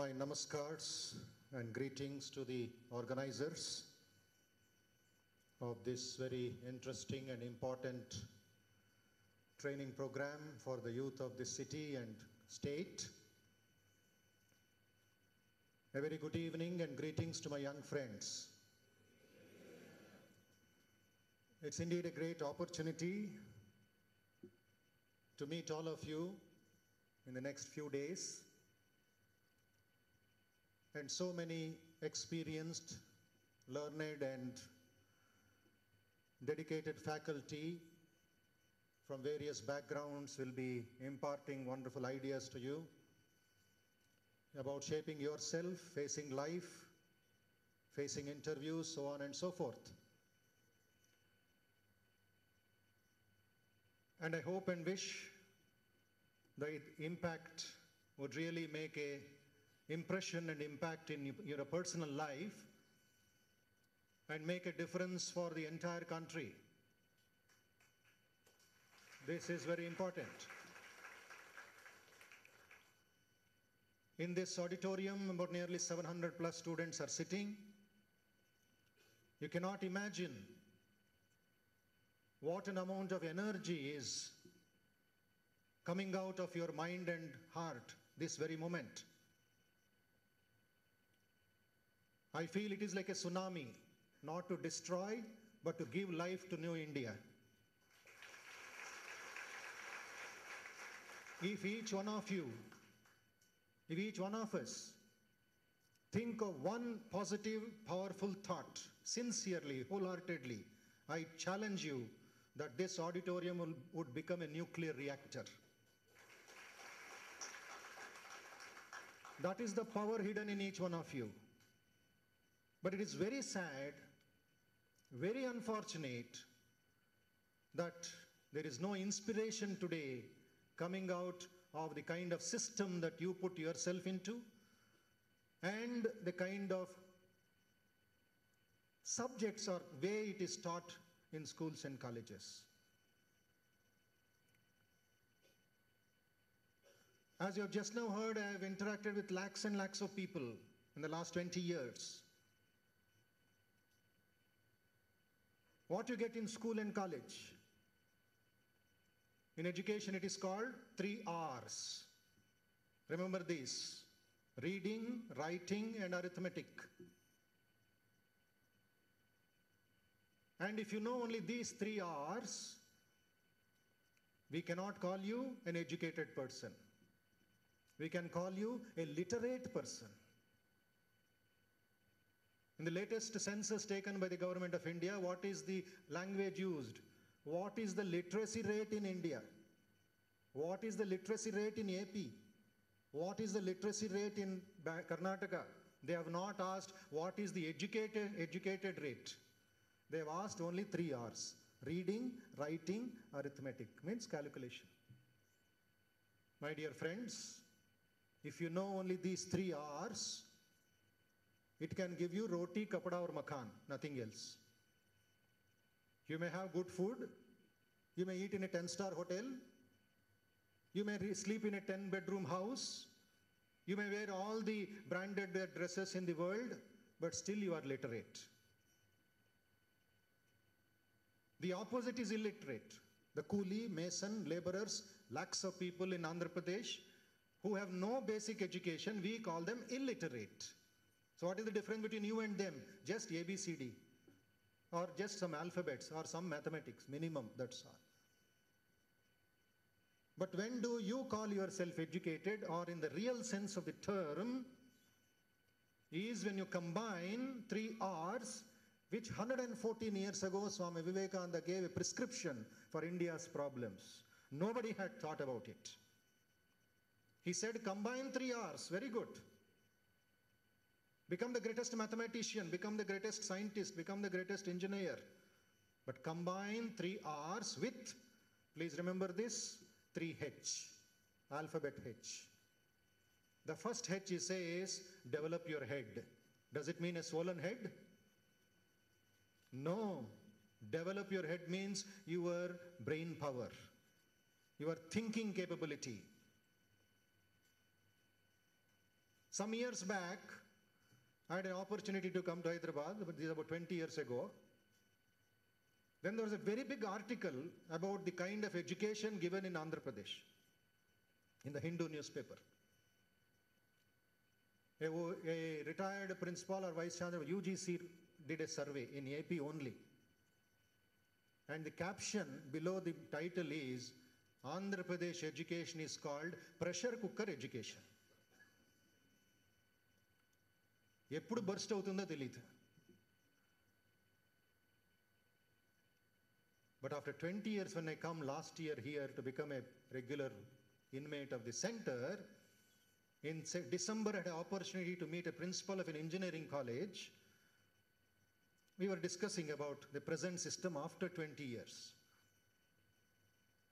My namaskars and greetings to the organizers of this very interesting and important training program for the youth of this city and state. A very good evening and greetings to my young friends. It's indeed a great opportunity to meet all of you in the next few days. And so many experienced, learned and dedicated faculty from various backgrounds will be imparting wonderful ideas to you about shaping yourself, facing life, facing interviews, so on and so forth. And I hope and wish the impact would really make a impression and impact in your personal life and make a difference for the entire country. This is very important. In this auditorium, about nearly 700 plus students are sitting. You cannot imagine what an amount of energy is coming out of your mind and heart this very moment. I feel it is like a tsunami, not to destroy, but to give life to new India. If each one of you, if each one of us think of one positive, powerful thought, sincerely, wholeheartedly, I challenge you that this auditorium would become a nuclear reactor. That is the power hidden in each one of you. But it is very sad, very unfortunate that there is no inspiration today coming out of the kind of system that you put yourself into and the kind of subjects or way it is taught in schools and colleges. As you have just now heard, I have interacted with lakhs and lakhs of people in the last 20 years. What you get in school and college. In education, it is called 3 R's. Remember this: reading, writing, and arithmetic. And if you know only these 3 R's, we cannot call you an educated person. We can call you a literate person. In the latest census taken by the government of India, what is the language used? What is the literacy rate in India? What is the literacy rate in AP? What is the literacy rate in Karnataka? They have not asked what is the educated rate. They have asked only 3 R's: reading, writing, arithmetic, means calculation. My dear friends, if you know only these 3 R's, it can give you roti, kapada or makan, nothing else. You may have good food, you may eat in a 10-star hotel, you may sleep in a 10-bedroom house, you may wear all the branded dresses in the world, but still you are literate. The opposite is illiterate. The coolie, mason, laborers, lakhs of people in Andhra Pradesh who have no basic education, we call them illiterate. So what is the difference between you and them? Just ABCD, or just some alphabets, or some mathematics, minimum, that's all. But when do you call yourself educated, or in the real sense of the term, is when you combine 3 R's, which 114 years ago Swami Vivekananda gave a prescription for India's problems. Nobody had thought about it. He said, combine 3 R's, very good. Become the greatest mathematician, become the greatest scientist, become the greatest engineer. But combine 3 R's with, please remember this, 3 H, alphabet H. The first H says, develop your head. Does it mean a swollen head? No. Develop your head means your brain power, your thinking capability. Some years back, I had an opportunity to come to Hyderabad, this is about 20 years ago. Then there was a very big article about the kind of education given in Andhra Pradesh, in the Hindu newspaper. A retired principal or vice chancellor of UGC did a survey in AP only. And the caption below the title is, Andhra Pradesh education is called pressure cooker education. ఎప్పుడు burst అవుతుందో తెలియదు. But after 20 years, when I come last year here to become a regular inmate of the center, in December I had an opportunity to meet a principal of an engineering college. We were discussing about the present system after 20 years.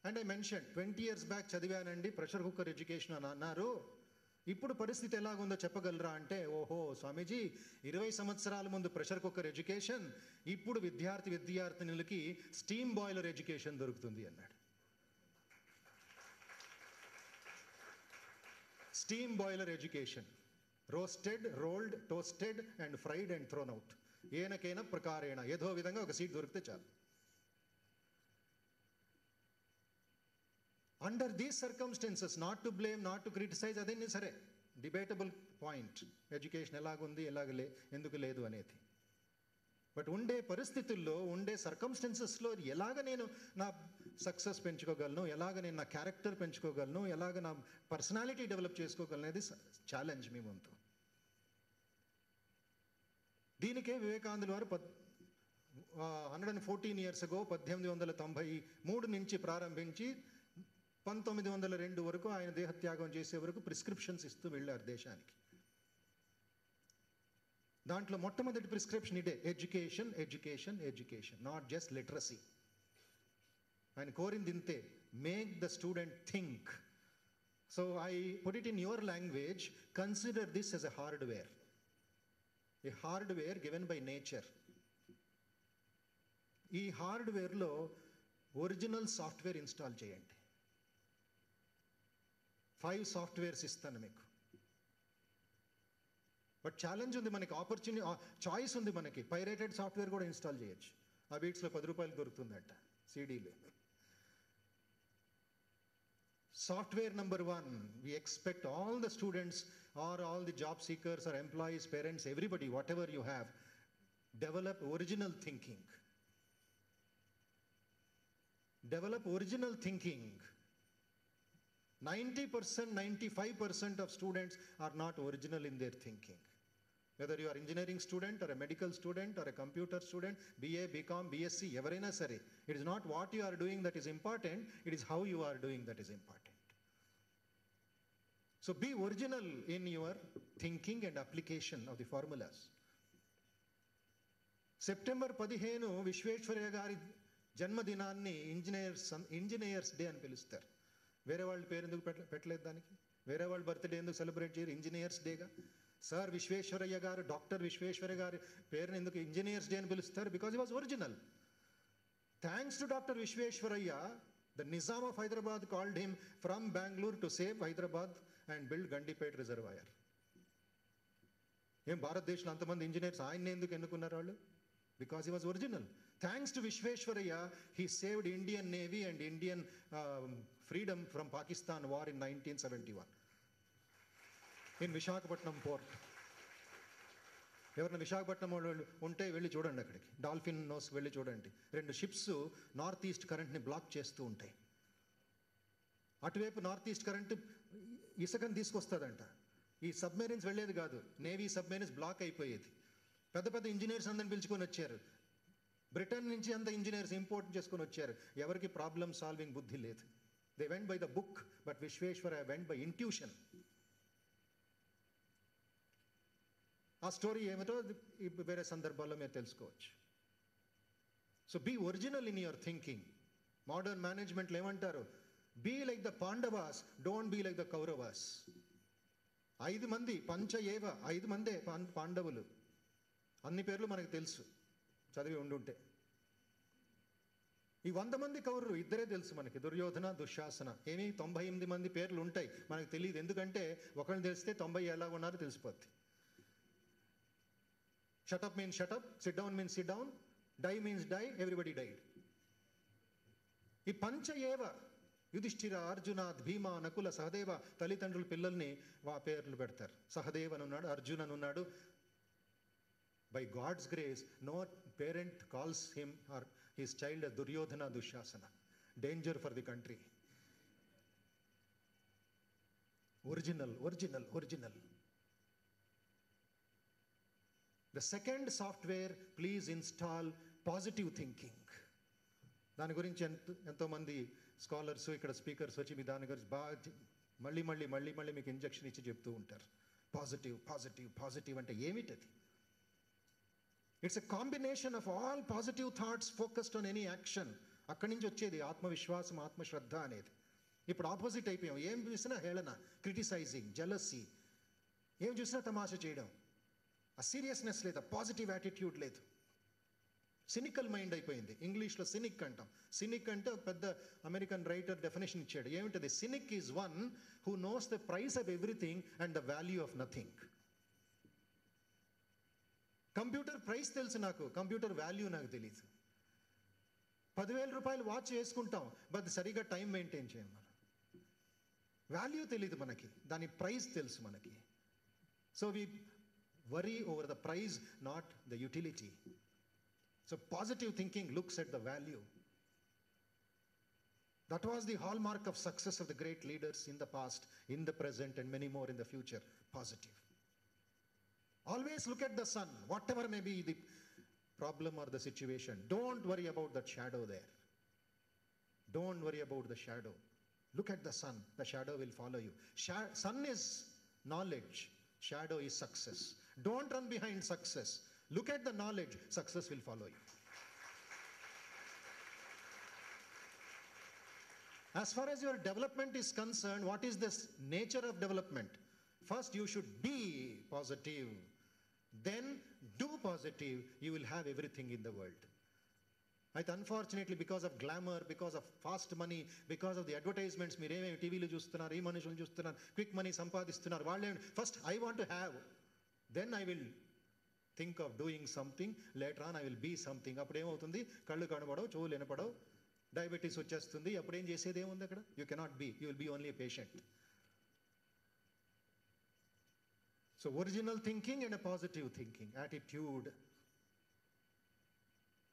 And I mentioned, 20 years back చదివానండి pressure cooker education అని అన్నారు. ఇప్పుడు పరిస్థితి ఎలాగుందో చెప్పగలరా అంటే, ఓహో స్వామీజీ 20 సంవత్సరాల ముందు ప్రెషర్ కుక్కర్ ఎడ్యుకేషన్, ఇప్పుడు విద్యార్థినులకి స్టీమ్ బాయిలర్ ఎడ్యుకేషన్ దొరుకుతుంది అన్నాడు. Steam boiler education, roasted, rolled, toasted and fried and thrown out, ఏనకైనా ప్రకారేణ ఏదో విధంగా ఒక సీట్ దొరికితే చాలు. Under these circumstances, not to blame, not to criticize, అదేంటి సరే, డిబేటబుల్ పాయింట్, ఎడ్యుకేషన్ ఎలాగుంది ఎందుకు లేదు అనేది. బట్ ఉండే పరిస్థితుల్లో, ఉండే సర్కమ్స్టెన్సెస్లో ఎలాగ నేను నా సక్సెస్ పెంచుకోగలను, ఎలాగ నేను నా క్యారెక్టర్ పెంచుకోగలను, ఎలాగ నా పర్సనాలిటీ డెవలప్ చేసుకోగలను అనేది ఛాలెంజ్ మీ ముందు. దీనికే వివేకానందుల వారు 114 years ago 1893 నుంచి ప్రారంభించి 1902 వరకు ఆయన దేహత్యాగం చేసే వరకు ప్రిస్క్రిప్షన్స్ ఇస్తూ వెళ్ళారు దేశానికి. దాంట్లో మొట్టమొదటి ప్రిస్క్రిప్షన్ ఇదే, education, education, education, not just literacy. ఆయన కోరింది ఇంతే, make the student think. So I put it in your language, consider this as a hardware, a hardware given by nature. ఈ హార్డ్వేర్లో ఒరిజినల్ సాఫ్ట్వేర్ ఇన్స్టాల్ చేయండి. 5 softwares ఇస్తాను మీకు. But challenge ఉంది మనకి, ఆపర్చునిటీ, చాయిస్ ఉంది మనకి. పైరేటెడ్ సాఫ్ట్వేర్ కూడా ఇన్స్టాల్ చేయొచ్చు. ఆ బీట్స్లో 10 రూపాయలు దొరుకుతుందట సీడీలు. Software number 1, we expect all the students or all the job seekers or employees, parents, everybody, whatever you have, develop original thinking. Develop original thinking. 90%, 95% of students are not original in their thinking. Whether you are engineering student or a medical student or a computer student, BA, BCom, BSc, ఎవరైనా సరే, it is not what you are doing that is important, it is how you are doing that is important. So be original in your thinking and application of the formulas. September 15 Visvesvaraya గారి జన్మదినాన్ని engineers day అని పిలుస్తారు. వేరే వాళ్ళ పేరు ఎందుకు పెట్టలేదు దానికి? వేరే వాళ్ళ బర్త్డే ఎందుకు సెలబ్రేట్ చేయరు? ఇంజనీర్స్ డేగా. సార్ విశ్వేశ్వరయ్య గారు, డాక్టర్ విశ్వేశ్వరయ్య గారి పేరుని ఎందుకు ఇంజనీర్స్ డే అని పిలుస్తారు? Because he was original. Thanks to doctor Visvesvaraya, the Nizam of Hyderabad called him from Bengaluru to save Hyderabad and build Gandipet reservoir. ఏం భారతదేశంలో అంతమంది ఇంజనీర్స్ ఆయన్ని ఎందుకు ఎన్నుకున్నారు వాళ్ళు? Because he was original. Thanks to Vishweshwaraya, he saved Indian Navy and Indian freedom from Pakistan war in 1971 in Visakhapatnam port. ఎవరైనా విశాఖపట్నం వాళ్ళు ఉంటే వెళ్ళి చూడండి, అక్కడికి డాల్ఫిన్ నోస్ వెళ్ళి చూడండి. 2 షిప్స్ నార్త్ ఈస్ట్ కరెంట్ని బ్లాక్ చేస్తూ ఉంటాయి. అటువైపు నార్త్ ఈస్ట్ కరెంట్ ఇసుకని తీసుకొస్తుందంట. ఈ సబ్మెరీన్స్ వెళ్ళేది కాదు, నేవీ సబ్మెరీన్స్ బ్లాక్ అయిపోయేది. పెద్ద పెద్ద ఇంజనీర్స్ అందరిని పిలుచుకొని వచ్చారు. బ్రిటన్ నుంచి అంత ఇంజనీర్స్ ఇంపోర్ట్ చేసుకొని వచ్చారు. ఎవరికి ప్రాబ్లమ్ సాల్వింగ్ బుద్ధి లేదు. They went by the book, but Visvesvaraya went by intuition. ఆ స్టోరీ ఏమిటో వేరే సందర్భాల్లో మీరు తెలుసుకోవచ్చు. So be original in your thinking. Modern మేనేజ్మెంట్లో ఏమంటారు? Be like the Pandavas, don't be like the Kauravas. 5 మంది పంచయేవ, 5 మందే పాండవులు. అన్ని పేర్లు మనకు తెలుసు చదివి ఉండుంటే. ఈ 100 మంది కౌరవులు ఇద్దరే తెలుసు మనకి, దుర్యోధన దుశ్శాసన. ఏమి 98 మంది పేర్లు ఉంటాయి, మనకు తెలియదు. ఎందుకంటే ఒకరిని తెలిస్తే 90 ఎలా ఉన్నారో తెలిసిపోద్ది. Shut up means shut up, sit down means sit down, die means die, everybody died. ఈ పంచ ఏవ యుధిష్ఠిర, అర్జున, భీమ, నకుల, సహదేవ, తల్లిదండ్రులు పిల్లల్ని పేర్లు పెడతారు. సహదేవ్ అని ఉన్నాడు, అర్జున్ అని ఉన్నాడు. By God's grace no parent calls him or his child as Duryodhana Dushasana. Danger for the country. Original. The second software, please install positive thinking. దాని గురించి ఎంతోమంది స్కాలర్స్ ఇక్కడ స్పీకర్స్ వచ్చి మీ దాని గురించి బాగా మళ్ళీ మీకు ఇంజెక్షన్ ఇచ్చి చెప్తూ ఉంటారు. పాజిటివ్ అంటే ఏమిటది? It's a combination of all positive thoughts focused on any action. అక్కడి నుంచి వచ్చేది ఆత్మవిశ్వాసం, ఆత్మశ్రద్ధ అనేది. ఇప్పుడు ఆపోజిట్ అయిపోయాం. ఏం చూసినా హేళన, క్రిటిసైజింగ్, జెలసీ, ఏం చూసినా తమాషా చేయడం. ఆ సీరియస్నెస్ లేదు, పాజిటివ్ యాటిట్యూడ్ లేదు. సినికల్ మైండ్ అయిపోయింది. ఇంగ్లీష్లో సినిక్ అంటాం. సినిక్ అంటే ఒక పెద్ద అమెరికన్ రైటర్ డెఫినేషన్ ఇచ్చాడు. ఏమిటది? Cynic is one who knows the price of everything and the value of nothing. Computer price తెలుసు నాకు, కంప్యూటర్ వాల్యూ నాకు తెలియదు. 10,000 రూపాయలు వాచ్ వేసుకుంటాం, బట్ సరిగా టైం మెయింటైన్ చేయం. మనం వాల్యూ తెలియదు మనకి, దాని ప్రైస్ తెలుసు మనకి. So we worry over the price, not the utility. So positive thinking looks at the value. That was the hallmark of success of the great leaders in the past, in the present, and many more in the future. Positive. Always look at the sun, whatever may be the problem or the situation. Don't worry about that shadow there. Don't worry about the shadow. Look at the sun, the shadow will follow you. Sun is knowledge, shadow is success. Don't run behind success. Look at the knowledge, success will follow you. As far as your development is concerned, what is the nature of development? First, you should be positive. Then do positive, you will have everything in the world. అయితే unfortunately because of glamour, because of fast money, because of the advertisements, మీరేమేమి టీవీలో చూస్తున్నారు, ఈ మనుషులు చూస్తున్నారు, quick money సంపాదిస్తున్నారు. వాళ్ళే first I want to have, then I will think of doing something, later on I will be something. అప్పుడు ఏమవుతుంది? కళ్ళు కనబడవు, చెవులు వినపడవు, డయాబెటీస్ వచ్చేస్తుంది. అప్పుడు ఏం చేసేది ఏముంది అక్కడ? You cannot be, you will be only a patient. So original thinking and a positive thinking, attitude.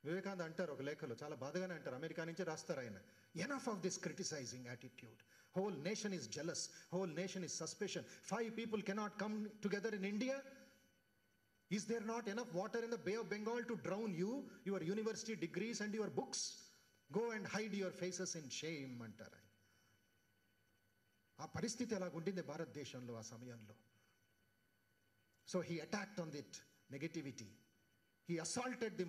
Vivekananda అంటారు ఒక లేఖలో, చాలా బాధగానే అంటారు, అమెరికా నుంచి రాస్తారు ఆయన, enough of this criticising attitude. Whole nation is jealous, whole nation is suspicion. 5 people cannot come together in India. Is there not enough water in the Bay of Bengal to drown you, your university degrees and your books? Go and hide your faces in shame అంటారు. ఆ పరిస్థితి ఎలాగుండింది భారతదేశంలో ఆ సమయంలో. So he attacked on that negativity. He assaulted the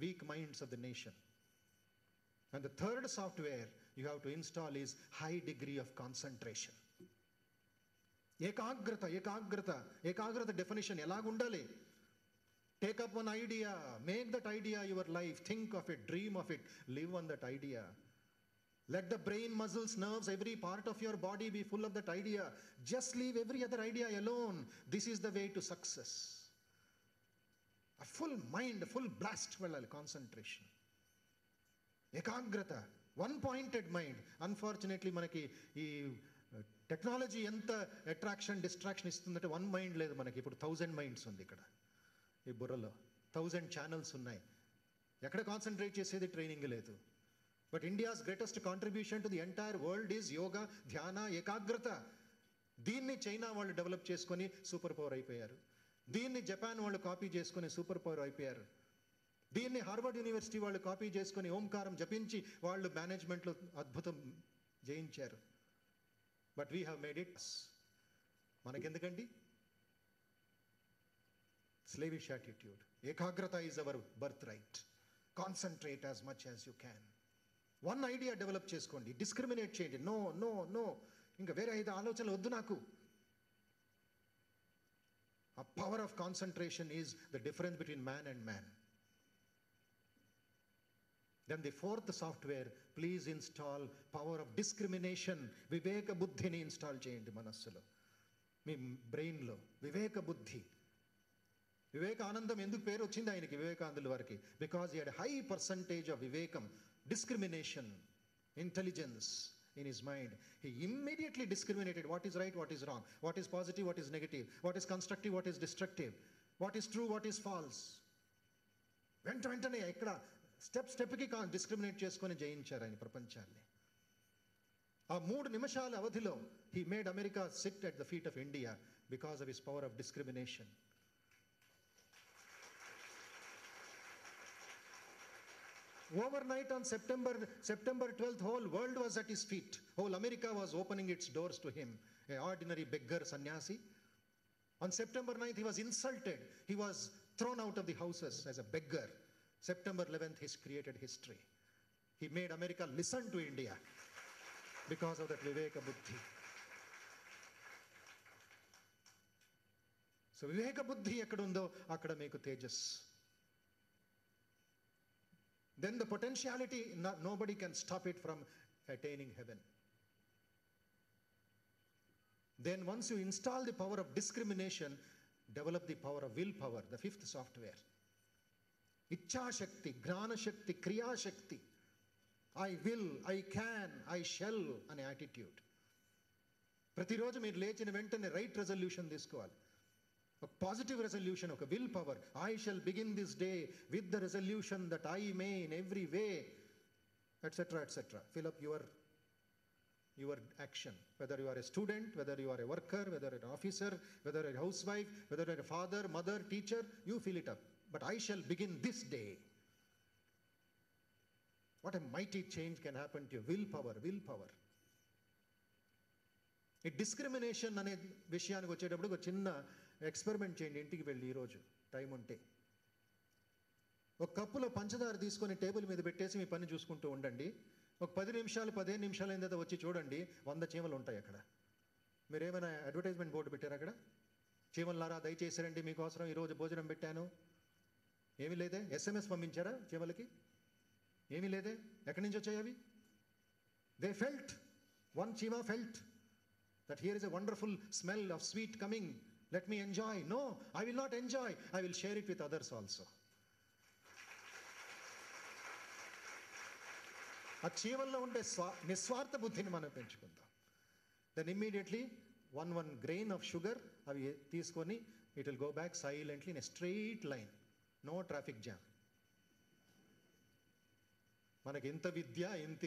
weak minds of the nation. And the third software you have to install is high degree of concentration. Ekagrata definition elagundali. Take up one idea, make that idea your life, think of it, dream of it, live on that idea. Let the brain, muscles, nerves, every part of your body be full of that idea. Just leave every other idea alone. This is the way to success. A full mind, a full blast, concentration. Ekagrata, one-pointed mind. Unfortunately, manaki ee technology enta attraction, distraction istundante one mind ledu manaki. Ippudu 1000 minds undi ikkada. Ee burralo 1000 channels unnai. Ekkada concentrate chesedi training ledu. But India's greatest contribution to the entire world is yoga, dhyana, ekagrata. దీన్ని China వాళ్ళు develop చేసుకొని super power అయిపోయారు. దీన్ని Japan వాళ్ళు copy చేసుకొని super power అయిపోయారు. దీన్ని Harvard university వాళ్ళు కాపీ చేసుకొని ఓంకారం జపించి వాళ్ళు మేనేజ్మెంట్లో అద్భుతం జయించారు. But we have made it. మనకెందుకండి? Slavish attitude. ఏకాగ్రత is our birth right. Concentrate as much as you can. One idea develop చేసుకోండి, డిస్క్రిమినేట్ చేయండి. నో నో నో, ఇంకా వేరే 5 ఆలోచనలు వద్దు నాకు. A power of concentration is the difference between man and man. Then the fourth software, please install power of discrimination. Viveka buddhini install cheyandi manassulo. మీ బ్రెయిన్లో వివేక బుద్ధి. వివేకానందం ఎందుకు పేరు వచ్చింది ఆయనకి, వివేకానందుల వారికి? Because he had high percentage of వివేకం, discrimination, intelligence in his mind. He immediately discriminated what is right, what is wrong, what is positive, what is negative, what is constructive, what is destructive, what is true, what is false. వెంటనే ఇక్కడ స్టెప్కి discriminate చేసుకొని జయించారు ఆయన ప్రపంచాన్ని. ఆ 3 నిమిషాల అవధిలో he made America sit at the feet of India because of his power of discrimination. Overnight on September 12th, whole world was at his feet. Whole America was opening its doors to him, an ordinary beggar sannyasi. On September 9th, he was insulted. He was thrown out of the houses as a beggar. September 11th, he created history. He made America listen to India because of that Viveka Buddhi. So Viveka Buddhi ekkadundo akkada meeku tejas. Then the potentiality, nobody can stop it from attaining heaven. Then once you install the power of discrimination, develop the power of willpower, the 5th software. Ichha Shakti, Gnana Shakti, Kriya Shakti. I will, I can, I shall అనే attitude. ప్రతిరోజు మీరు లేచిన వెంటనే right resolution తీసుకోవాలి. A positive resolution, a willpower. I shall begin this day with the resolution that I may in every way, etc., etc. Fill up your action. Whether you are a student, whether you are a worker, whether you are an officer, whether you are a housewife, whether you are a father, mother, teacher, you fill it up. But I shall begin this day. What a mighty change can happen to you. Willpower. ఈ discrimination అనే విషయానికి వచ్చేటప్పుడు ఒక చిన్న experiment చేయండి. ఇంటికి వెళ్ళి ఈరోజు టైం ఉంటే ఒక కప్పులో పంచదార తీసుకొని టేబుల్ మీద పెట్టేసి మీ పని చూసుకుంటూ ఉండండి. ఒక 10 నిమిషాలు 15 నిమిషాలు అయిన తర్వాత వచ్చి చూడండి, 100 చీమలు ఉంటాయి అక్కడ. మీరు ఏమైనా అడ్వర్టైజ్మెంట్ బోర్డు పెట్టారు అక్కడ? చీమలారా దయచేసి రండి, మీకోసం ఈరోజు భోజనం పెట్టాను. ఏమీ లేదే. SMS పంపించారా చీమలకి? ఏమీ లేదే. ఎక్కడి నుంచి వచ్చాయి అవి? దే ఫెల్ట్, one చీమ felt that here is a wonderful smell of sweet coming, let me enjoy. No, I will not enjoy, I will share it with others also. ఆ చీమల్లో ఉండే నిస్వార్థ బుద్ధిని మనం పెంచుకుందాం. Then immediately one grain of sugar అవి తీసుకొని it will go back silently in a straight line, no traffic jam. మనకి ఎంత విద్య, ఎంత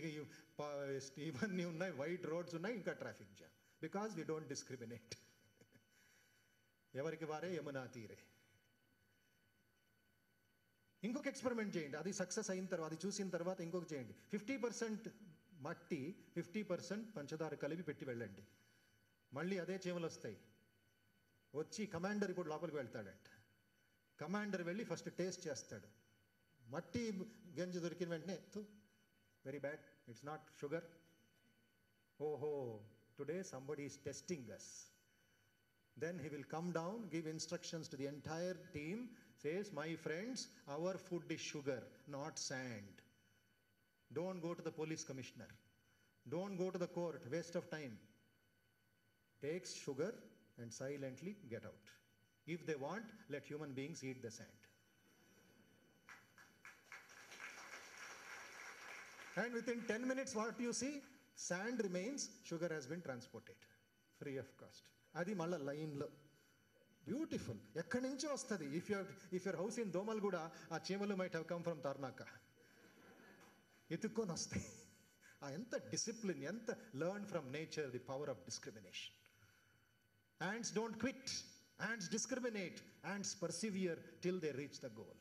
ఇవన్నీ ఉన్నాయి, వైట్ రోడ్స్ ఉన్నాయి, ఇంకా traffic jam. Because we don't discriminate. ఎవరికి వారే యమునా తీరే. ఇంకొక ఎక్స్పెరిమెంట్ చేయండి. అది సక్సెస్ అయిన తర్వాత, అది చూసిన తర్వాత ఇంకొక చేయండి. 50% మట్టి 50% పంచదార కలిపి పెట్టి వెళ్ళండి. మళ్ళీ అదే చీమలు వస్తాయి. వచ్చి కమాండర్ ఇప్పుడు లోపలికి వెళ్తాడంట. కమాండర్ వెళ్ళి ఫస్ట్ టేస్ట్ చేస్తాడు. మట్టి గంజి దొరికిన వెంటనే very bad, it's not sugar. ఓహో, today somebody is testing us. Then he will come down, give instructions to the entire team, says, my friends, our food is sugar, not sand. Don't go to the police commissioner, don't go to the court, waste of time. Takes sugar and silently get out. If they want, let human beings eat the sand. And within 10 minutes, what you see? Sand remains, sugar has been transported free of cost. అది మళ్ళీ లైన్లో beautiful. ఎక్కడి నుంచో వస్తుంది. If your house in Domalguda, ఆ చీమలు might have come from Tarnaka. ఎత్తుక్కొని వస్తాయి. ఎంత డిసిప్లిన్, ఎంత learn from nature the power of discrimination. Ants don't quit, ants discriminate, ants persevere till they reach the goal.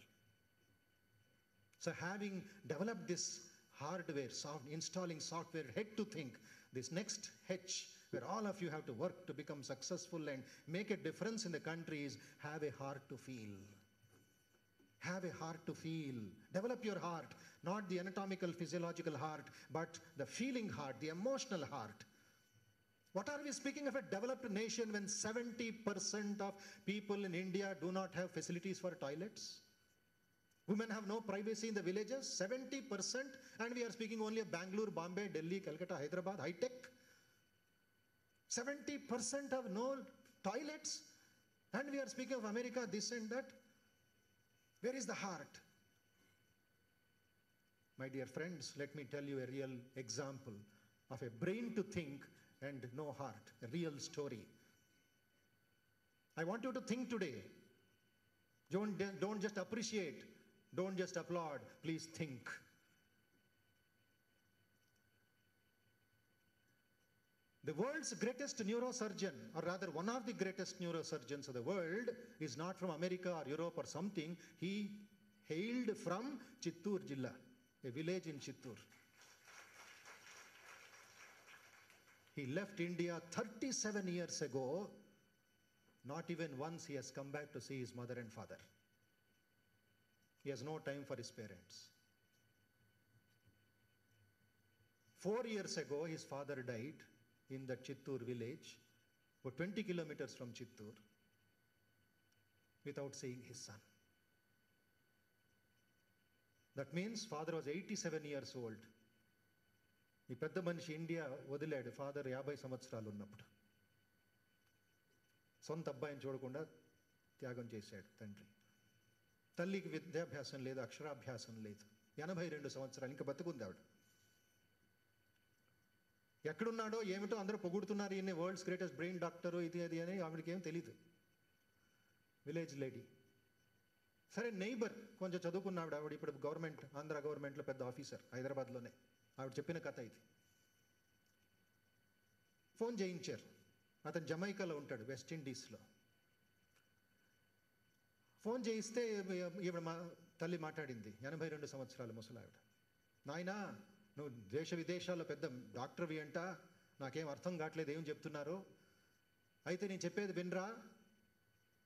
So having developed this hardware, installing software, head to think, this next H, where all of you have to work to become successful and make a difference in the country, is have a heart to feel. Have a heart to feel. Develop your heart, not the anatomical, physiological heart, but the feeling heart, the emotional heart. What are we speaking of a developed nation when 70% of people in India do not have facilities for toilets? Women have no privacy in the villages, 70%, and we are speaking only of Bangalore, Bombay, Delhi, Calcutta, Hyderabad, high-tech. 70% have no toilets, and we are speaking of America, this and that. Where is the heart? My dear friends, let me tell you a real example of a brain to think and no heart, a real story. I want you to think today. Don't just appreciate, don't just applaud, please think. The world's greatest neurosurgeon, or rather one of the greatest neurosurgeons of the world, is not from America or Europe or something. He hailed from Chittoor Jilla, a village in Chittoor. He left India 37 years ago. Not even once he has come back to see his mother and father. He has no time for his parents. 4 years ago, his father died in the Chittoor village, about 20 kilometers from Chittoor, without seeing his son. That means father was 87 years old. ఈ పెద్ద మనిషి India వదిలాడు father 50 సంవత్సరాలు ఉన్నప్పుడు. సొంత అబ్బాయిని చూడకుండా త్యాగం చేశాడు తండ్రి. తల్లికి విద్యాభ్యాసం లేదు, అక్షరాభ్యాసం లేదు. 82 సంవత్సరాలు, ఇంకా బతుకుంది ఆవిడ. ఎక్కడున్నాడో ఏమిటో అందరూ పొగుడుతున్నారు, ఈయన వరల్డ్స్ గ్రేటెస్ట్ బ్రెయిన్ డాక్టరు ఇది అది అని. ఆవిడకి ఏం తెలీదు. Village lady. సరే, నైబర్ కొంచెం చదువుకున్న ఆవిడ ఇప్పుడు గవర్నమెంట్, ఆంధ్ర గవర్నమెంట్లో పెద్ద ఆఫీసర్ హైదరాబాద్లోనే. ఆవిడ చెప్పిన కథ ఇది. ఫోన్ చేయించారు. అతను జమైకాలో ఉంటాడు, వెస్ట్ ఇండీస్లో. ఫోన్ చేయిస్తే ఈవిడ తల్లి మాట్లాడింది, 82 సంవత్సరాలు ముసలావిడ. నాయనా, నువ్వు దేశ విదేశాల్లో పెద్ద డాక్టర్వి అంట, నాకేం అర్థం కావట్లేదు ఏం చెప్తున్నారు. అయితే నేను చెప్పేది వినరా,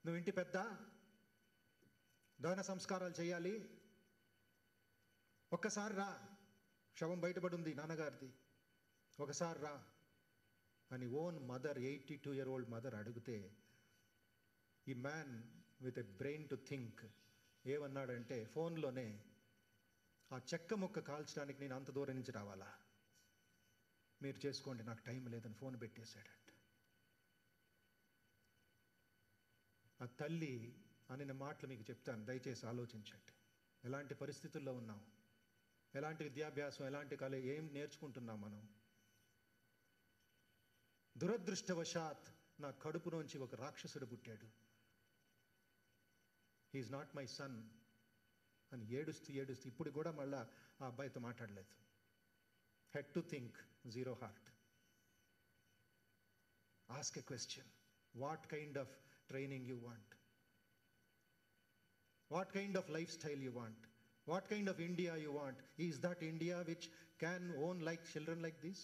నువ్వు ఇంటి పెద్ద, దహన సంస్కారాలు చేయాలి, ఒక్కసారి రా, శవం బయటపడి ఉంది నాన్నగారిది, ఒకసారి రా అని ఓన్ మదర్, 82-year-old మదర్ అడిగితే, ఈ man with a brain to think ఏమన్నాడంటే, ఫోన్లోనే ఆ చెక్క ముక్క కాల్చడానికి నేను అంత దూరం నుంచి రావాలా, మీరు చేసుకోండి, నాకు టైం లేదని ఫోన్ పెట్టేశాడంట. ఆ తల్లి అనిన మాటలు మీకు చెప్తాను, దయచేసి ఆలోచించండి. ఎలాంటి పరిస్థితుల్లో ఉన్నాం, ఎలాంటి విద్యాభ్యాసం, ఎలాంటి కళ, ఏం నేర్చుకుంటున్నాం మనం. దురదృష్టవశాత్ నా కడుపులోంచి ఒక రాక్షసుడు పుట్టాడు, హీఈస్ నాట్ మై సన్ అని ఏడుస్తూ ఏడుస్తూ ఇప్పుడు కూడా మళ్ళా ఆ అబ్బాయితో మాట్లాడలేదు. Head to think, zero heart. Ask a question, what kind of training you want, what kind of life style you want, what kind of India you want? Is that India which can own like children like this?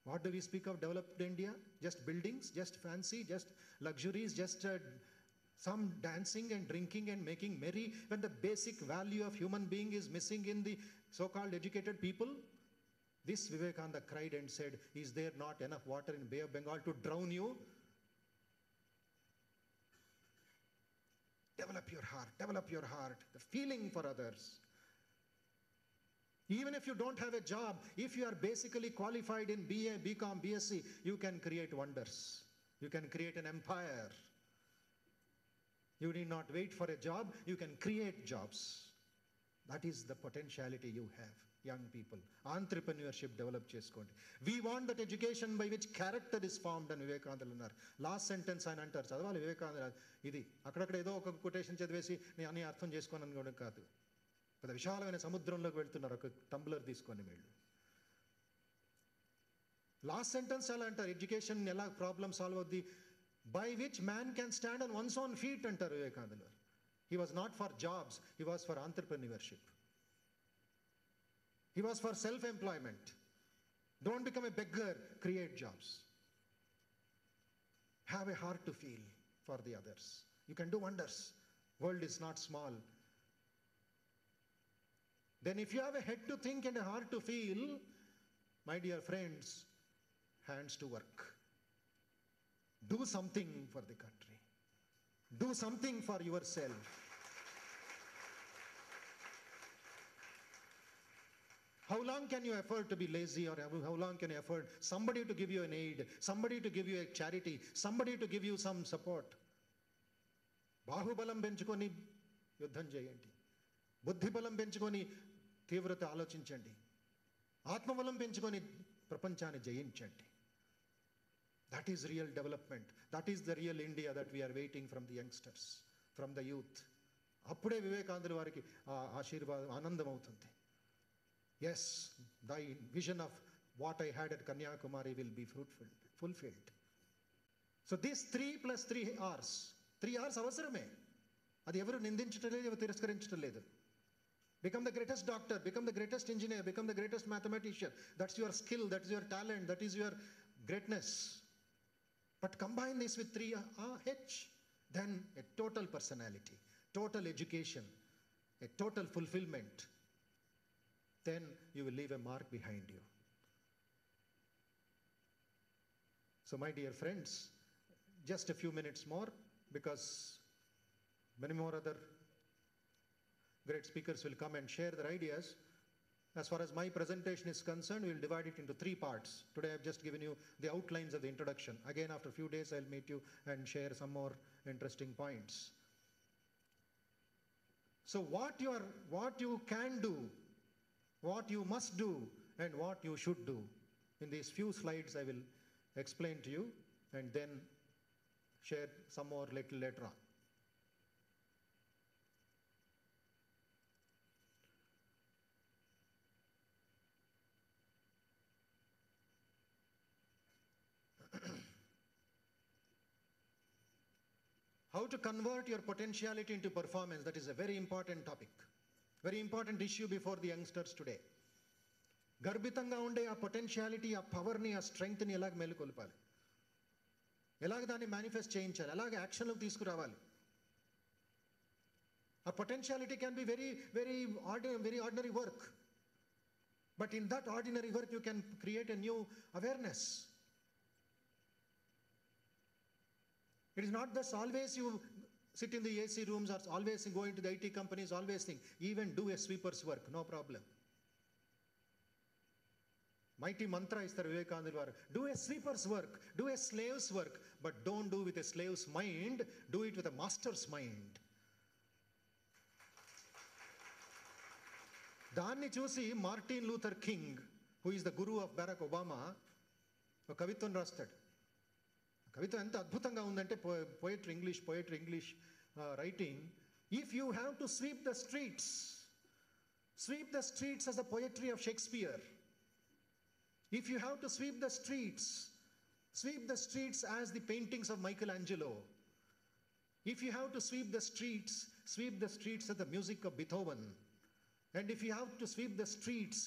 What do we speak of developed India? Just buildings, just fancy, just luxuries, just some dancing and drinking and making merry, when the basic value of human being is missing in the so-called educated people? This Vivekananda cried and said, is there not enough water in Bay of Bengal to drown you? Develop your heart, the feeling for others. Even if you don't have a job, if you are basically qualified in BA, BCom, BSc, you can create wonders. You can create an empire. You need not wait for a job, you can create jobs. That is the potentiality you have, young people. Entrepreneurship develop cheskondi. We want that education by which character is formed అని వివేకానంద అన్నారు. Last sentence ఆయన అంటారు, చదవాలి వివేకానంద. ఇది అక్కడక్కడ ఏదో ఒక quotation చదివేసి నేను అన్ని అర్థం చేసుకోను అనుకోవడం కాదు. పెద్ద విశాలమైన సముద్రంలోకి వెళ్తున్నారు ఒక టంబ్లర్ తీసుకొని వీళ్ళు. లాస్ట్ సెంటెన్స్ అలా అంటారు, ఎడ్యుకేషన్ ఎలా ప్రాబ్లమ్ సాల్వ్ అవుద్ది, by which man can stand on once own feet అంటారు Vivekananda. He was not for jobs, he was for entrepreneurship. He was for self-employment. Don't become a beggar, create jobs. Have a heart to feel for the others. You can do wonders. World is not small. Then if you have a head to think and a heart to feel, my dear friends, hands to work. Do something for the country. Do something for yourself. How long can you afford to be lazy, or how long can you afford somebody to give you an aid, somebody to give you a charity, somebody to give you some support? బాహుబలం పెంచుకొని యుద్ధం చేయండి, బుద్ధిబలం పెంచుకొని తీవ్రత ఆలోచించండి, ఆత్మబలం పెంచుకొని ప్రపంచాన్ని జయించండి. That is real development. That is the real India that we are waiting from the youngsters, from the youth. అప్పుడే వివేకానందుల వారికి ఆశీర్వాదం, ఆనందం అవుతుంది. Yes, thy vision of what I had at Kanyakumari will be fulfilled. So these 3 + 3 hours, 3 hours అవసరమే. అది ఎవరు నిందించటం లేదు, ఎవరు తిరస్కరించటం లేదు. Become the greatest doctor, become the greatest engineer, become the greatest mathematician. That's your skill, that's your talent, that is your greatness. But combine this with 3 H, then a total personality, total education, a total fulfillment. Then you will leave a mark behind you. So my dear friends, just a few minutes more, because many more other great speakers will come and share their ideas. As far as my presentation is concerned, we will divide it into 3 parts. Today I have just given you the outlines of the introduction. Again, after a few days, I will meet you and share some more interesting points. So what you can do, what you must do, and what you should do. In these few slides, I will explain to you and then share some more little later on. How to convert your potentiality into performance, that is a very important topic. Very important issue before the youngsters today. గర్భితంగా ఉండే ఆ potentiality, ఆ పవర్ని, ఆ స్ట్రెంగ్త్ని ఎలాగ మేలుకొల్పాలి, ఎలాగ దాన్ని manifest చేయించాలి, ఎలాగ యాక్షన్లోకి తీసుకురావాలి. ఆ potentiality can be very ordinary work. But in that ordinary work, you can create a new awareness. It is not that always you sit in the AC rooms or always go into the IT companies, always think, even do a sweeper's work, no problem. Mighty mantra is the Vivekananda varu. Do a sweeper's work, do a slave's work, but don't do with a slave's mind, do it with a master's mind. దాన్ని చూసి Martin Luther king, who is the guru of Barack Obama, ఒక కవిత్వం రాస్తాడు. కవిత ఎంత అద్భుతంగా ఉందంటే, poetry English writing. If you have to sweep the streets as the poetry of Shakespeare. If you have to sweep the streets as the paintings of Michelangelo. If you have to sweep the streets as the music of Beethoven. And if you have to sweep the streets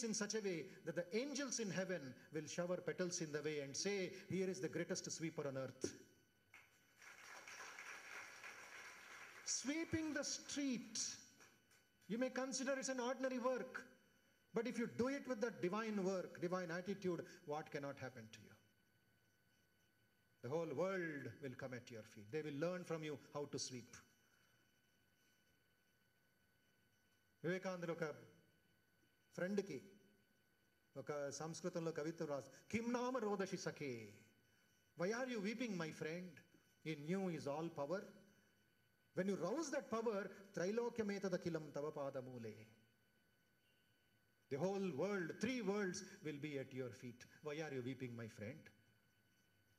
in such a way that the angels in heaven will shower petals in the way and say, here is the greatest sweeper on earth. Sweeping the street, you may consider it's an ordinary work, but if you do it with that divine work, divine attitude, what cannot happen to you? The whole world will come at your feet. They will learn from you how to sweep. వివేకానందుడు ఒక ఫ్రెండ్కి ఒక సంస్కృతంలో కవిత్వం రాసి, కిం నామ రోదషి సఖే, why are you weeping my friend, in you is all power, when you rouse that power త్రైలోక్యమేతదఖిలం తవ పాదమూలే. The whole world, 3 worlds will be at your feet. Why are you weeping, my friend?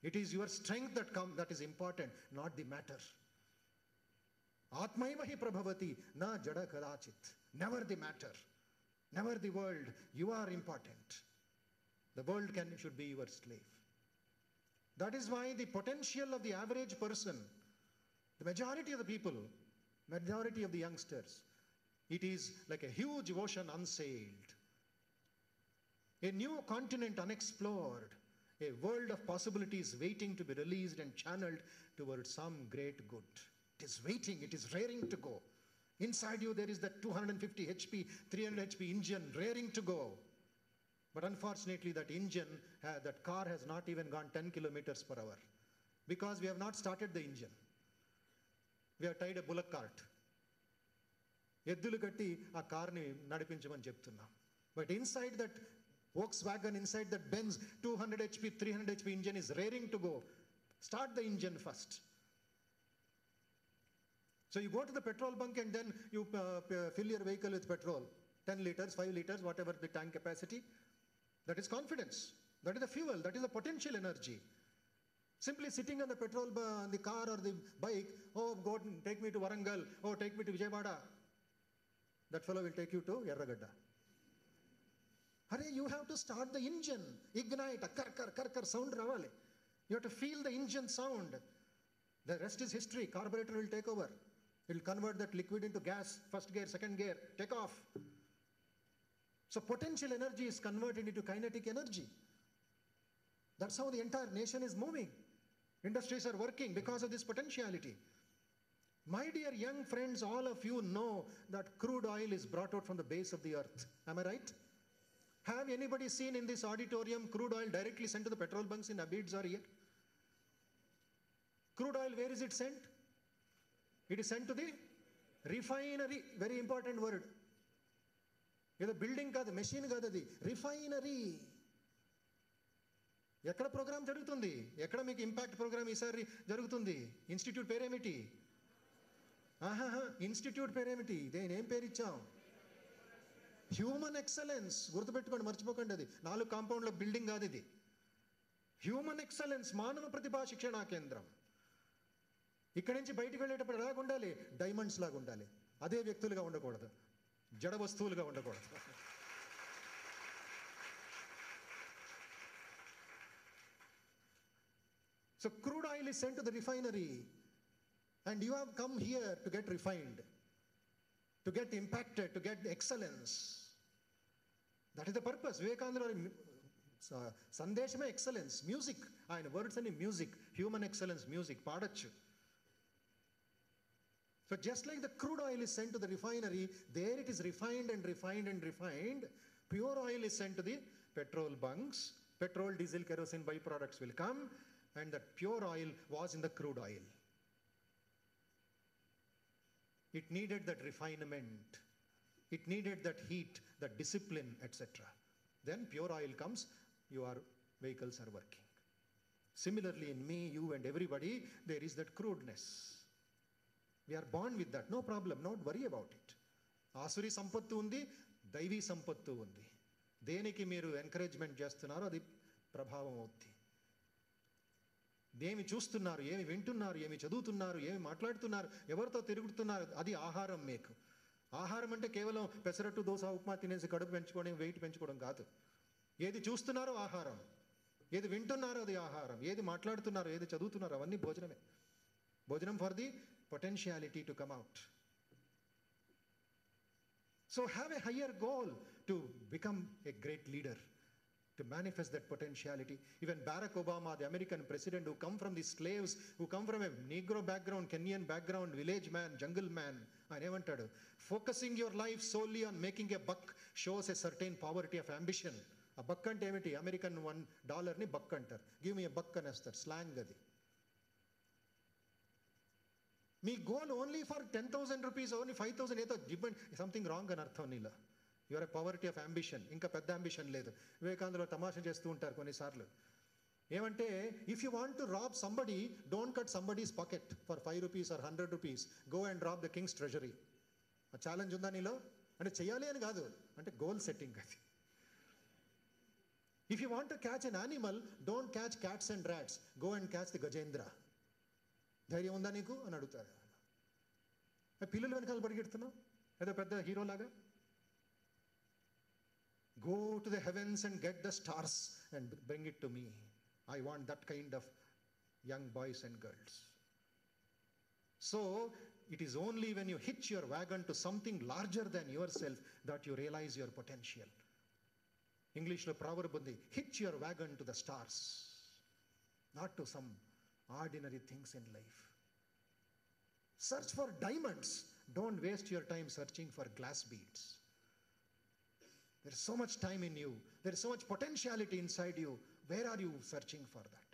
It is your strength that is important, not the matter. Atmaiva hi prabhavati na jada kadachit. Never the matter, never the world. You are important. The world should be your slave. That is why the potential of the average person, the majority of the people, majority of the youngsters, it is like a huge ocean unsailed, a new continent unexplored, a world of possibilities waiting to be released and channeled towards some great good. It is waiting, it is raring to go. Inside you there is that 250 HP, 300 HP engine raring to go. But unfortunately that car has not even gone 10 kilometers per hour, because we have not started the engine. We have tied a bullock cart. ఎద్దులు కట్టి ఆ కార్ని నడిపించమని చెప్తున్నాం. But inside that Volkswagen, inside that Benz 200 HP, 300 HP engine is raring to go. Start the engine first. So you go to the petrol bunk and then you fill your vehicle with petrol. 10 liters, 5 liters, whatever the tank capacity. That is confidence. That is the fuel. That is the potential energy. Simply sitting on the petrol, the car or the bike, oh, go take me to Warangal, oh, take me to Vijayawada. That fellow will take you to Yerragadda. Hurry, you have to start the engine. Ignite, kar sound ravale. You have to feel the engine sound. The rest is history. Carburetor will take over. It will convert that liquid into gas, first gear, second gear, take off. So potential energy is converted into kinetic energy. That's how the entire nation is moving. Industries are working because of this potentiality. My dear young friends, all of you know that crude oil is brought out from the base of the earth. Am I right? Have anybody seen in this auditorium crude oil directly sent to the petrol bunks in Abids or here? Crude oil, where is it sent? It is sent to the refinery. Very important word. The building kaadu, machine kaadu adi. Refinery. ఎక్కడ programme జరుగుతుంది? ఎక్కడ మీకు impact programme ఈసారి జరుగుతుంది? Institute పేరేమిటి? Institute పేరేమిటి? దేనేం పేరు ఇచ్చాం? Human excellence. గుర్తుపెట్టుకోండి, మర్చిపోకండి. అది 4 కాంపౌండ్ల బిల్డింగ్ కాదు ఇది. హ్యూమన్ ఎక్సలెన్స్, మానవ ప్రతిభా శిక్షణా కేంద్రం. ఇక్కడి నుంచి బయటికి వెళ్ళేటప్పుడు ఎలాగ ఉండాలి? డైమండ్స్ లాగా ఉండాలి. అదే వ్యక్తులుగా ఉండకూడదు, జడ వస్తువులుగా ఉండకూడదు. So crude oil is sent to the refinery and you have come here to get refined, to get impacted, to get excellence. That is the purpose. Vivekananda Sandeshame excellence, music. ఆయన words అని music, human excellence, music, పాడచ్చు. So just like the crude oil is sent to the refinery, there it is refined and refined and refined. Pure oil is sent to the petrol bunks. Petrol, diesel, kerosene byproducts will come. And that pure oil was in the crude oil. It needed that refinement. It needed that heat, that discipline, etc. Then pure oil comes, your vehicles are working. Similarly, in me, you and everybody, there is that crudeness. We are born with that. No problem. Don't worry about it. Asuri sampattu undi, daivi sampattu undi. దేనికి మీరు encouragement చేస్తున్నారో అది ప్రభావం అవుతుంది. ఏమి చూస్తున్నారు, ఏమి వింటున్నారు, ఏమి చదువుతున్నారు, ఏమి మాట్లాడుతున్నారు, ఎవరితో తిరుగుతున్నారు, అది ఆహారం మీకు. ఆహారం అంటే కేవలం పెసరట్టు, దోశ, ఉప్మా తినేసి కడుపు పెంచుకోవడం, వెయిట్ పెంచుకోవడం కాదు. ఏది చూస్తున్నారో ఆహారం, ఏది వింటున్నారో అది ఆహారం, ఏది మాట్లాడుతున్నారో, ఏది చదువుతున్నారో అవన్నీ భోజనమే. భోజనం for the potentiality to come out. So have a higher goal to become a great leader, to manifest that potentiality. Even Barack Obama, the American president, who come from the slaves, who come from a Negro background, Kenyan background, village man, jungle man, ఆయన ఏమంటాడు? Focusing your life solely on making a buck shows a certain poverty of ambition. ఆ బక్ అంటే ఏమిటి? American $1 బక్ అంటారు. Give me బక్ అనేస్తారు, slang అది. మీ goal only for 10,000 rupees, only 5,000 ఏదో డిపెండ్, సంథింగ్ రాంగ్ అని అర్థం నీలో. Your a poverty of ambition. ఇంకా పెద్ద అంబిషన్ లేదు. వివేకానందలో తమాషా చేస్తూ ఉంటారు కొన్నిసార్లు. ఏమంటే, if you want to rob somebody, don't cut somebody's pocket for 5 rupees or 100 rupees. Go and rob the king's treasury. ఆ ఛాలెంజ్ ఉందా నీలో? అంటే చెయ్యాలి అని కాదు, అంటే గోల్ సెట్టింగ్ అది. If you want to catch an animal, don't catch cats and rats, go and catch the Gajendra. ధైర్యం ఉందా నీకు అని అడుగుతారు. పిల్లలు వెనకాల పరిగెడుతున్నావు ఏదో పెద్ద హీరోలాగా. Go to the heavens and get the stars and bring it to me. I want that kind of young boys and girls. So it is only when you hitch your wagon to something larger than yourself that you realize your potential. English lo proverb undi, hitch your wagon to the stars, not to some ordinary things in life. Search for diamonds. Don't waste your time searching for glass beads. There is so much time in you. There is so much potentiality inside you. Where are you searching for that?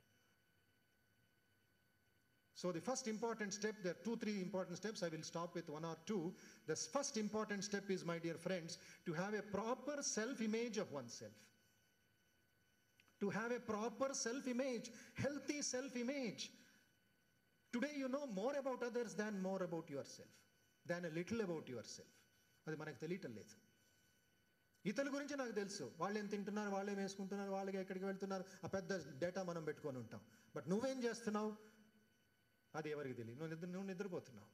So the first important step, there are 2-3 important steps. I will stop with 1 or 2. The first important step is, my dear friends, to have a proper self-image of oneself. To have a proper self-image, healthy self-image. Today you know more about others than more about yourself, than a little about yourself. అది మనకు తెలియటం లేదు. ఇతరుల గురించి నాకు తెలుసు, వాళ్ళు ఏం తింటున్నారు, వాళ్ళు ఏం వేసుకుంటున్నారు, వాళ్ళకి ఎక్కడికి వెళ్తున్నారు, ఆ పెద్ద డేటా మనం పెట్టుకొని ఉంటాం. బట్ నువ్వేం చేస్తున్నావు అది ఎవరికి తెలియదు. నువ్వు నిద్రపోతున్నావు.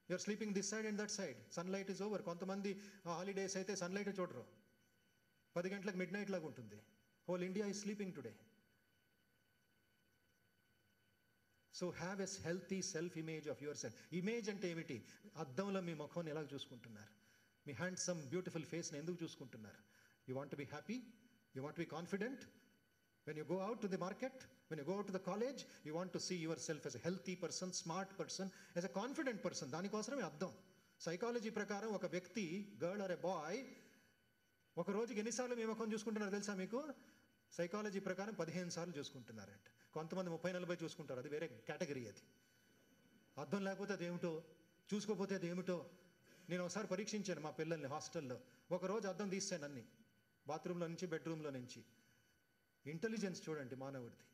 You're sleeping this side and that side. Sunlight is over. కొంతమంది హాలిడేస్ అయితే సన్లైట్ చూడరు, 10 గంటలకు మిడ్ నైట్ లాగా ఉంటుంది. Whole India is sleeping today. So have a healthy self image of yourself. Image అంటే ఏమిటి? అద్దంలో మీ ముఖాన్ని ఎలా చూసుకుంటున్నారు, మీ హ్యాండ్సమ్ బ్యూటిఫుల్ ఫేస్ని ఎందుకు చూసుకుంటున్నారు? You want to be happy, you want to be confident. When you go out to the market, when you go out to the college, you want to see yourself as a healthy person, smart person, as a confident person. దానికోసమే అర్థం. Psychology ప్రకారం ఒక వ్యక్తి, girl or a boy, ఒక రోజుకి ఎన్నిసార్లు మీ ముఖం చూసుకుంటున్నారు తెలుసా మీకు? సైకాలజీ ప్రకారం 15 సార్లు చూసుకుంటున్నారంట. కొంతమంది 30-40 చూసుకుంటారు, అది వేరే కేటగిరీ. అది అర్థం లేకపోతే అది ఏమిటో, చూసుకోకపోతే అది ఏమిటో. నేను ఒకసారి పరీక్షించాను మా పిల్లల్ని హాస్టల్లో. ఒకరోజు అద్దం తీసాను అన్ని, బాత్రూంలో నుంచి బెడ్రూమ్లో నుంచి. ఇంటెలిజెన్స్ చూడండి మానవుడిది.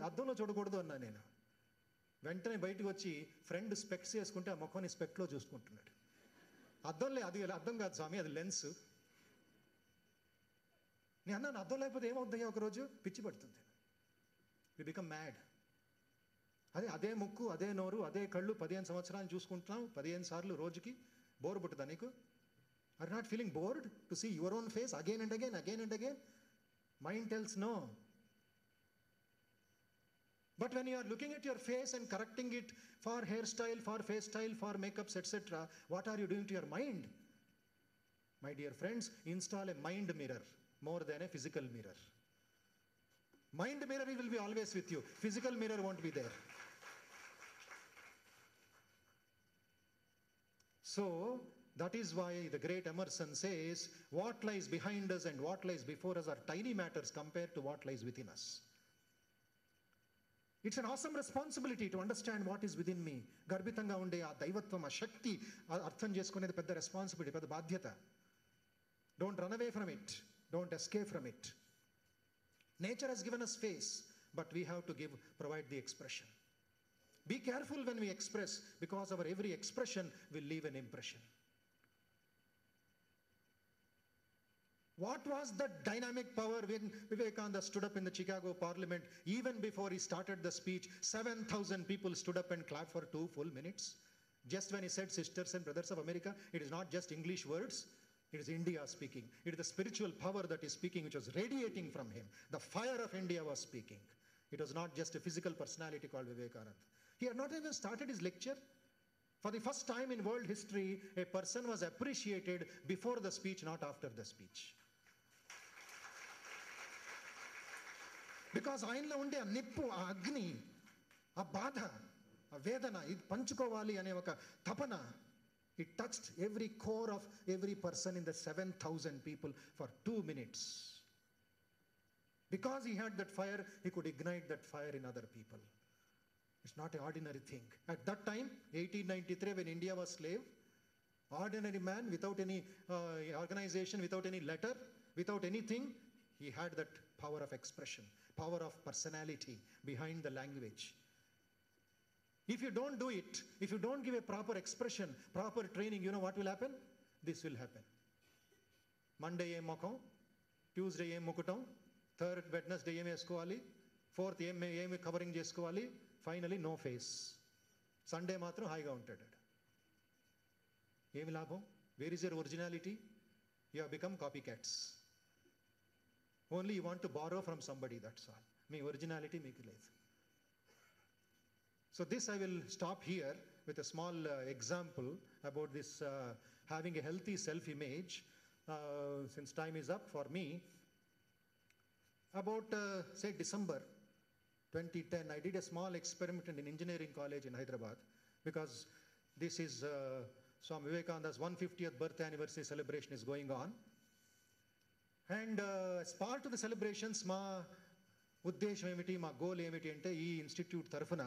అద్దంలో చూడకూడదు అన్నా నేను. వెంటనే బయటకు వచ్చి ఫ్రెండ్ స్పెక్స్ వేసుకుంటే ఆ ముఖాన్ని స్పెక్ట్లో చూసుకుంటున్నాడు. అద్దంలే, అది అర్థం కాదు స్వామి, అది లెన్స్. నేను అన్నాను, అర్థం లేకపోతే ఏమవుతాయో ఒకరోజు పిచ్చి పడుతుంది. We become mad. అదే ముక్కు, అదే నోరు, అదే కళ్ళు 15 సంవత్సరాలు చూసుకుంటున్నాం 15 సార్లు రోజుకి. బోర్ పుట్టుదా నీకు? Are not feeling bored to see your own face again and again, again and again? Mind tells no. But when you are looking at your face and correcting it for hairstyle, for face style, for makeups, etc., what are you doing to your mind? My dear friends, install a mind mirror more than a physical mirror. Mind mirror will be always with you. Physical mirror won't be there. So, that is why the great Emerson says, what lies behind us and what lies before us are tiny matters compared to what lies within us. It's an awesome responsibility to understand what is within me. గర్భితంగా ఉండే ఆ దైవత్వం, ఆ శక్తి అర్థం చేసుకునేది పెద్ద responsibility, పెద్ద బాధ్యత. Don't run away from it. Don't escape from it. Nature has given us face, but we have to provide the expression. Be careful when we express, because our every expression will leave an impression. What was the dynamic power when Vivekananda stood up in the Chicago Parliament? Even before he started the speech, 7,000 people stood up and clapped for 2 full minutes. Just when he said sisters and brothers of America, it is not just English words, it is India speaking. It is the spiritual power that is speaking, which was radiating from him. The fire of India was speaking. It was not just a physical personality called Vivekananda. He had not even started his lecture. For the first time in world history, a person was appreciated before the speech, not after the speech. Because ఆయనలో ఉండే ఆ నిప్పు, ఆ అగ్ని, ఆ బాధ, ఆ వేదన, ఇది పంచుకోవాలి అనే ఒక తపన, it touched every core of every person in the 7,000 people for 2 minutes. Because he had that fire, he could ignite that fire in other people. It's not an ordinary thing. At that time, 1893, when India was slave, ordinary man without any organization, without any letter, without anything, he had that power of expression, power of personality behind the language. If you don't do it, if you don't give a proper expression, proper training, you know what will happen? This will happen. Monday em mokam, Tuesday em mukutam, third Wednesday em esukovali, fourth em covering chesukovali, finally no face. Sunday matram haiga untadu. Em labham? Where is your originality? You have become copycats. Only you want to borrow from somebody, that's all. Me originality meeku ledhu. So this I will stop here with a small example about this having a healthy self-image. Since time is up for me, about say December 2010, I did a small experiment in an engineering college in Hyderabad, because this is Swami Vivekananda's 150th birthday anniversary celebration is going on. And as part of the celebrations, మా ఉద్దేశం ఏమిటి, మా goal ఏమిటి అంటే ఈ institute తరఫున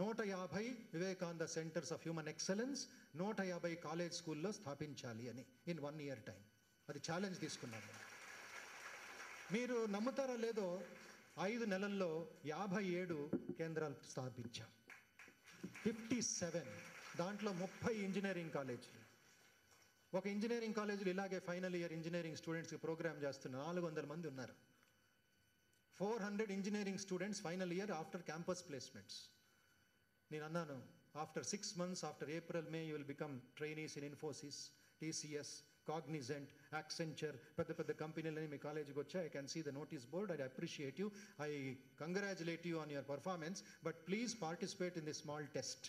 150 Vivekananda centres of human excellence 150 college స్కూల్లో స్థాపించాలి అని ఇన్ 1 year టైం. అది ఛాలెంజ్ తీసుకున్నాము. మీరు నమ్ముతారో లేదో 5 నెలల్లో 57 కేంద్రాలు స్థాపించాం. 57, దాంట్లో 30 ఇంజనీరింగ్ కాలేజీలు. ఒక ఇంజనీరింగ్ కాలేజీలు ఇలాగే ఫైనల్ ఇయర్ ఇంజనీరింగ్ స్టూడెంట్స్కి ప్రోగ్రామ్ చేస్తున్న 400 మంది ఉన్నారు. 400 engineering students final year after campus placements. నేను అన్నాను, after 6 months, after April, May, you will become trainees in Infosys, TCS, Cognizant, Accenture, పెద్ద పెద్ద కంపెనీలని మీ కాలేజీకి వచ్చా. I can see the notice board. I appreciate you. I congratulate you on your performance, but please participate in this small test.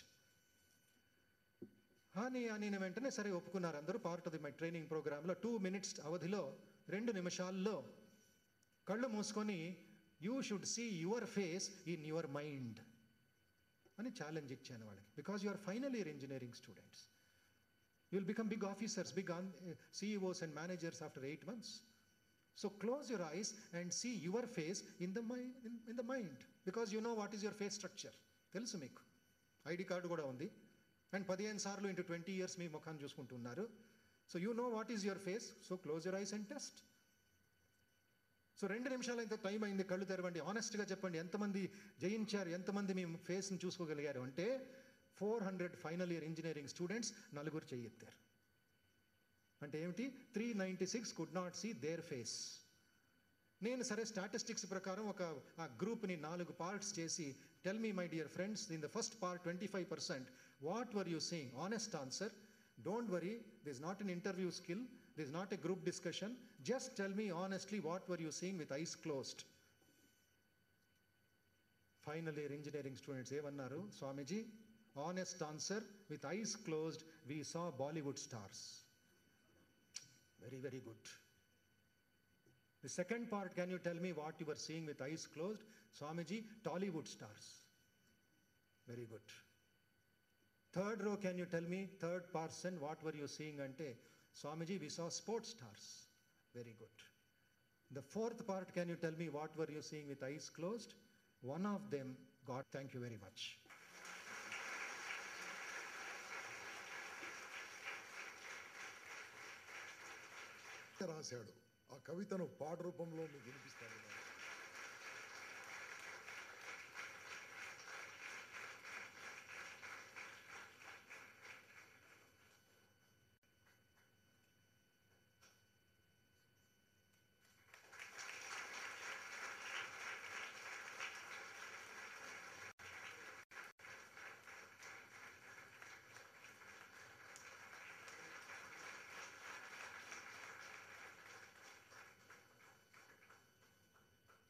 అని నేను వెంటనే సరే ఒప్పుకున్నారు అందరూ. పార్ట్ ఆఫ్ మై ట్రైనింగ్ ప్రోగ్రాంలో 2 minutes అవధిలో 2 నిమిషాల్లో కళ్ళు మూసుకొని you should see your face in your mind అని ఛాలెంజ్ ఇచ్చాను వాళ్ళకి. Because you are final year engineering students, you will become big officers, big CEOs and managers after 8 months. So close your eyes and see your face in the mind, because you know what is your face structure. తెలుసు మీకు, ID card కూడా ఉంది. And 15 సార్లు into 20 years మీ ముఖాన్ని చూసుకుంటున్నారు. So you know what is your face. So close your eyes and test. So 2 నిమిషాలు అయితే time అయింది, కళ్ళు తెరవండి, ఆనెస్ట్గా చెప్పండి ఎంతమంది జయించారు, ఎంతమంది మీ ఫేస్ని చూసుకోగలిగారు అంటే 400 ఫైనల్ ఇయర్ ఇంజనీరింగ్ స్టూడెంట్స్ 4 చెయ్యెత్తారు. అంటే ఏమిటి, 396 could not see their face. నేను సరే స్టాటిస్టిక్స్ ప్రకారం ఆ గ్రూప్ని 4 parts చేసి, tell me my dear friends, in the first part 25%, what were you seeing? Honest answer. Don't worry, this is not an interview skill, this is not a group discussion. Just tell me honestly, what were you seeing with eyes closed? Final year engineering students evannaru, Swamiji, honest answer, with eyes closed we saw Bollywood stars. Very, very good. The second part, can you tell me what you were seeing with eyes closed? Swamiji, Tollywood stars. Very good. Third row, can you tell me, third person, what were you seeing ante? Swamiji, we saw sports stars. Very good. The fourth part, can you tell me what were you seeing with eyes closed? One of them got, thank you very much. రాశాడు ఆ కవితను పాట రూపంలో మీకు వినిపిస్తాను.